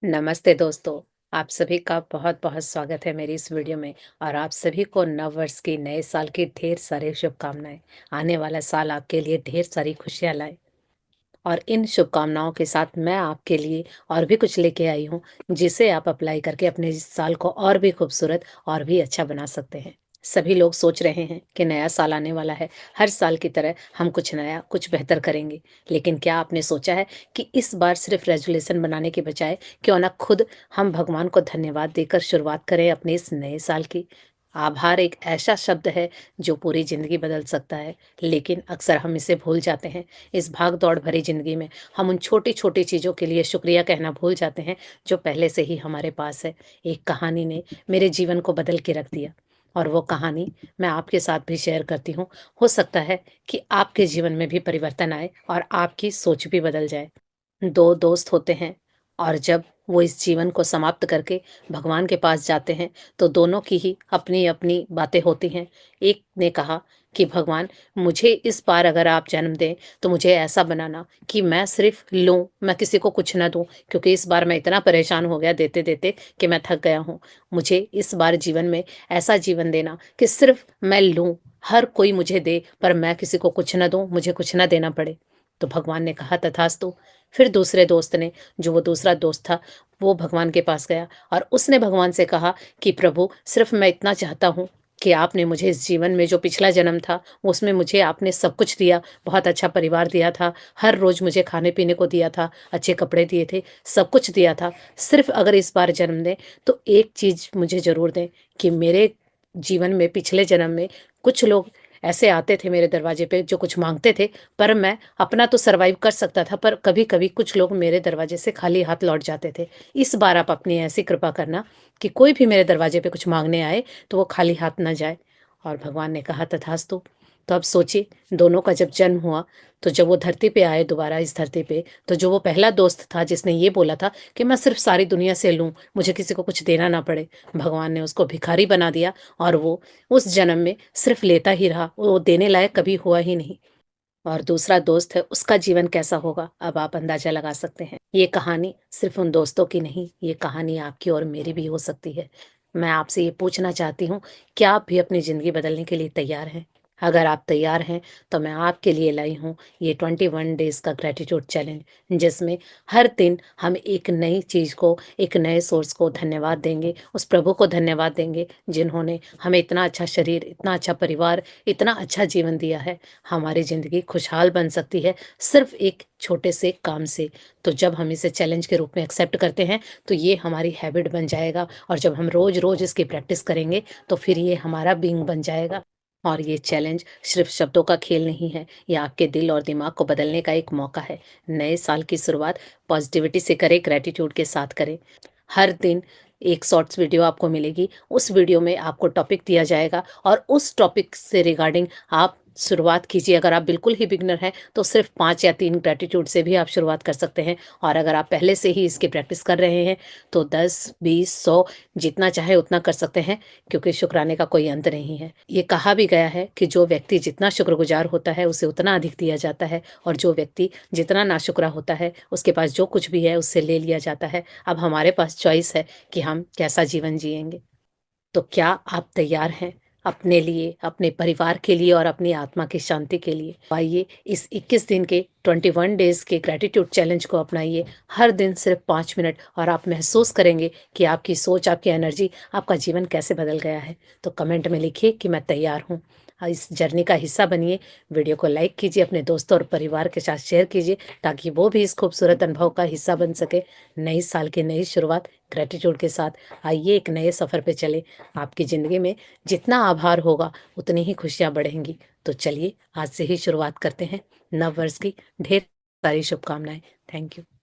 नमस्ते दोस्तों, आप सभी का बहुत-बहुत स्वागत है मेरी इस वीडियो में और आप सभी को नव वर्ष की नए साल की ढेर सारी शुभकामनाएँ। आने वाला साल आपके लिए ढेर सारी खुशियाँ लाए और इन शुभकामनाओं के साथ मैं आपके लिए और भी कुछ लेके आई हूँ, जिसे आप अप्लाई करके अपने इस साल को और भी खूबसूरत और भी अच्छा बना सकते हैं। सभी लोग सोच रहे हैं कि नया साल आने वाला है, हर साल की तरह हम कुछ नया, कुछ बेहतर करेंगे। लेकिन क्या आपने सोचा है कि इस बार सिर्फ रेज़ोल्यूशन बनाने के बजाय क्यों ना खुद हम भगवान को धन्यवाद देकर शुरुआत करें अपने इस नए साल की? आभार एक ऐसा शब्द है जो पूरी ज़िंदगी बदल सकता है, लेकिन अक्सर हम इसे भूल जाते हैं। इस भाग-दौड़ भरी ज़िंदगी में हम उन छोटी-छोटी चीज़ों के लिए शुक्रिया कहना भूल जाते हैं, जो पहले से ही हमारे पास है। एक कहानी ने मेरे जीवन को बदल के रख दिया और वो कहानी मैं आपके साथ भी शेयर करती हूँ। हो सकता है कि आपके जीवन में भी परिवर्तन आए और आपकी सोच भी बदल जाए। 2 दोस्त होते हैं और जब वो इस जीवन को समाप्त करके भगवान के पास जाते हैं, तो दोनों की ही अपनी-अपनी बातें होती हैं। एक ने कहा कि भगवान मुझे इस बार अगर आप जन्म दें, तो मुझे ऐसा बनाना कि मैं सिर्फ़ लूँ, मैं किसी को कुछ ना दूँ क्योंकि इस बार मैं इतना परेशान हो गया देते-देते कि मैं थक गया हूँ। मुझे इस बार जीवन में ऐसा जीवन देना कि सिर्फ़ मैं लूँ, हर कोई मुझे दे पर मैं किसी को कुछ ना दूँ, मुझे कुछ ना देना पड़े। तो भगवान ने कहा तथास्तु। फिर दूसरे दोस्त ने, जो वो दूसरा दोस्त था, वो भगवान के पास गया और उसने भगवान से कहा कि प्रभु सिर्फ़ मैं इतना चाहता हूँ कि आपने मुझे इस जीवन में जो पिछला जन्म था, उसमें मुझे आपने सब कुछ दिया, बहुत अच्छा परिवार दिया था, हर रोज़ मुझे खाने-पीने को दिया था, अच्छे कपड़े दिए थे, सब कुछ दिया था। सिर्फ़ अगर इस बार जन्म दें, तो एक चीज़ मुझे ज़रूर दें कि मेरे जीवन में पिछले जन्म में कुछ लोग ऐसे आते थे मेरे दरवाजे पे जो कुछ माँगते थे, पर मैं अपना तो सर्वाइव कर सकता था, पर कभी-कभी कुछ लोग मेरे दरवाजे से खाली हाथ लौट जाते थे। इस बार आप अपनी ऐसी कृपा करना कि कोई भी मेरे दरवाजे पे कुछ माँगने आए, तो वो खाली हाथ ना जाए। और भगवान ने कहा तथास्तु। तो अब सोचिए, दोनों का जब जन्म हुआ, तो जब वो धरती पे आए दोबारा इस धरती पे, तो जो वो पहला दोस्त था जिसने ये बोला था कि मैं सिर्फ़ सारी दुनिया से लूँ, मुझे किसी को कुछ देना ना पड़े, भगवान ने उसको भिखारी बना दिया और वो उस जन्म में सिर्फ़ लेता ही रहा, वो देने लायक कभी हुआ ही नहीं। और दूसरा दोस्त है, उसका जीवन कैसा होगा, अब आप अंदाज़ा लगा सकते हैं। ये कहानी सिर्फ़ उन दोस्तों की नहीं, ये कहानी आपकी और मेरी भी हो सकती है। मैं आपसे ये पूछना चाहती हूँ, क्या आप भी अपनी ज़िंदगी बदलने के लिए तैयार हैं? अगर आप तैयार हैं, तो मैं आपके लिए लाई हूँ ये 21 डेज़ का ग्रैटिट्यूड चैलेंज, जिसमें हर दिन हम एक नई चीज़ को, एक नए सोर्स को धन्यवाद देंगे, उस प्रभु को धन्यवाद देंगे, जिन्होंने हमें इतना अच्छा शरीर, इतना अच्छा परिवार, इतना अच्छा जीवन दिया है। हमारी ज़िंदगी खुशहाल बन सकती है सिर्फ़ एक छोटे से काम से। तो जब हम इसे चैलेंज के रूप में एक्सेप्ट करते हैं, तो ये हमारी हैबिट बन जाएगा और जब हम रोज़-रोज़ इसकी प्रैक्टिस करेंगे, तो फिर ये हमारा बीइंग बन जाएगा। और ये चैलेंज सिर्फ़ शब्दों का खेल नहीं है, ये आपके दिल और दिमाग को बदलने का एक मौका है। नए साल की शुरुआत पॉज़िटिविटी से करें, ग्रैटिट्यूड के साथ करें। हर दिन एक शॉर्ट्स वीडियो आपको मिलेगी, उस वीडियो में आपको टॉपिक दिया जाएगा और उस टॉपिक से रिगार्डिंग आप शुरुआत कीजिए। अगर आप बिल्कुल ही बिगिनर हैं, तो सिर्फ़ 5 या 3 ग्रैटिट्यूड से भी आप शुरुआत कर सकते हैं और अगर आप पहले से ही इसकी प्रैक्टिस कर रहे हैं, तो 10, 20, 100 जितना चाहे उतना कर सकते हैं क्योंकि शुक्राने का कोई अंत नहीं है। ये कहा भी गया है कि जो व्यक्ति जितना शुक्रगुज़ार होता है, उसे उतना अधिक दिया जाता है और जो व्यक्ति जितना नाशुक्रा होता है, उसके पास जो कुछ भी है, उससे ले लिया जाता है। अब हमारे पास चॉइस है कि हम कैसा जीवन जिएँगे। तो क्या आप तैयार हैं अपने लिए, अपने परिवार के लिए और अपनी आत्मा की शांति के लिए? आइए इस 21 दिन के 21 डेज़ के ग्रैटिट्यूड चैलेंज को अपनाइए। हर दिन सिर्फ़ 5 मिनट और आप महसूस करेंगे कि आपकी सोच, आपकी एनर्जी, आपका जीवन कैसे बदल गया है। तो कमेंट में लिखिए कि मैं तैयार हूँ। इस जर्नी का हिस्सा बनिए। वीडियो को लाइक कीजिए, अपने दोस्तों और परिवार के साथ शेयर कीजिए ताकि वो भी इस खूबसूरत अनुभव का हिस्सा बन सके। नई साल की नई शुरुआत ग्रैटिट्यूड के साथ। आइए एक नए सफ़र पे चलें। आपकी ज़िंदगी में जितना आभार होगा, उतनी ही खुशियाँ बढ़ेंगी। तो चलिए आज से ही शुरुआत करते हैं। नव वर्ष की ढेर सारी शुभकामनाएँ। Thank you.